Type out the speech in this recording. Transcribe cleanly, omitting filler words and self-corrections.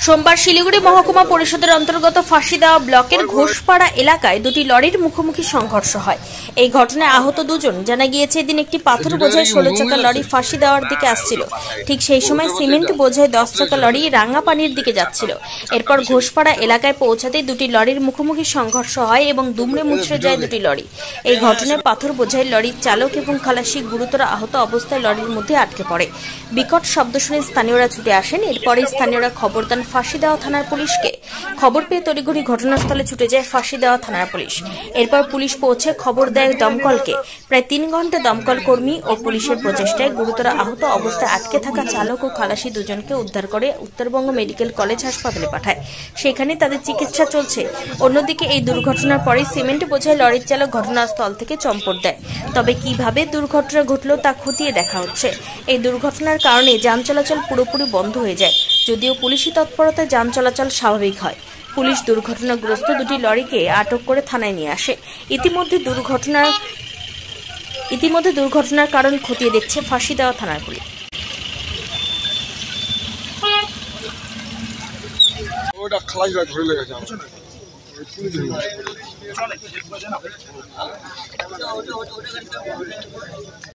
সোমবার শিলিগুড়ি মহকুমা পরিষদের অন্তর্গত ফাঁসিদেওয়া ব্লকের ঘোষপাড়া এলাকায় দুটি লরির মুখোমুখি সংঘর্ষ হয়। এই ঘটনায় আহত দুজন। জানা গিয়েছে, এদিন একটি পাথর বোঝাই 16 চাকা লরি ফাঁসি দেওয়ার দিকে আসছিল। ঠিক সেই সময় সিমেন্ট বোঝাই 10 চাকা লরি রাঙ্গাপানির দিকে যাচ্ছিল। এরপর ঘোষপাড়া এলাকায় পৌঁছাতে দুটি লরির মুখোমুখি সংঘর্ষ হয় এবং দুমড়ে মুচড়ে যায় দুটি লরি। এই ঘটনায় পাথর বোঝাই লরির চালক এবং খালাসি গুরুতর আহত অবস্থায় লরির মধ্যে আটকে পড়ে। বিকট শব্দ শুনে স্থানীয়রা ছুটে আসেন। এরপরে স্থানীয়রা খবর দেন ফাঁসিদেওয়া থানার পুলিশকে। খবর পেয়ে তড়িঘড়ি ঘটনাস্থলে ছুটে যায় ফাঁসিদেওয়া থানার পুলিশ। এরপর পুলিশ পৌঁছে খবর দেয় দমকলকে। প্রায় 3 ঘন্টা দমকল কর্মী ও পুলিশের প্রচেষ্টায় গুরুতর আহত অবস্থায় আটকে থাকা চালক ও খালাসি দুজনকে উদ্ধার করে উত্তরবঙ্গ মেডিকেল কলেজ হাসপাতালে পাঠায়। সেখানে তাদের চিকিৎসা চলছে। অন্যদিকে এই দুর্ঘটনার পরে সিমেন্ট বোঝাই লরির চালক ঘটনাস্থল থেকে চম্পট দেয়। তবে কিভাবে দুর্ঘটনা ঘটল তা খতিয়ে দেখা হচ্ছে। এই দুর্ঘটনার কারণে যান চলাচল পুরোপুরি বন্ধ হয়ে যায়। যদিও পুলিশি তৎপরতায় যান চলাচল স্বাভাবিক হয়। পুলিশ দুর্ঘটনাগ্রস্ত দুটি লরিকে আটক করে থানায় নিয়ে আসে। ইতিমধ্যে দুর্ঘটনার কারণ খতিয়ে দেখছে ফাঁসিদেওয়া থানার পুলিশ।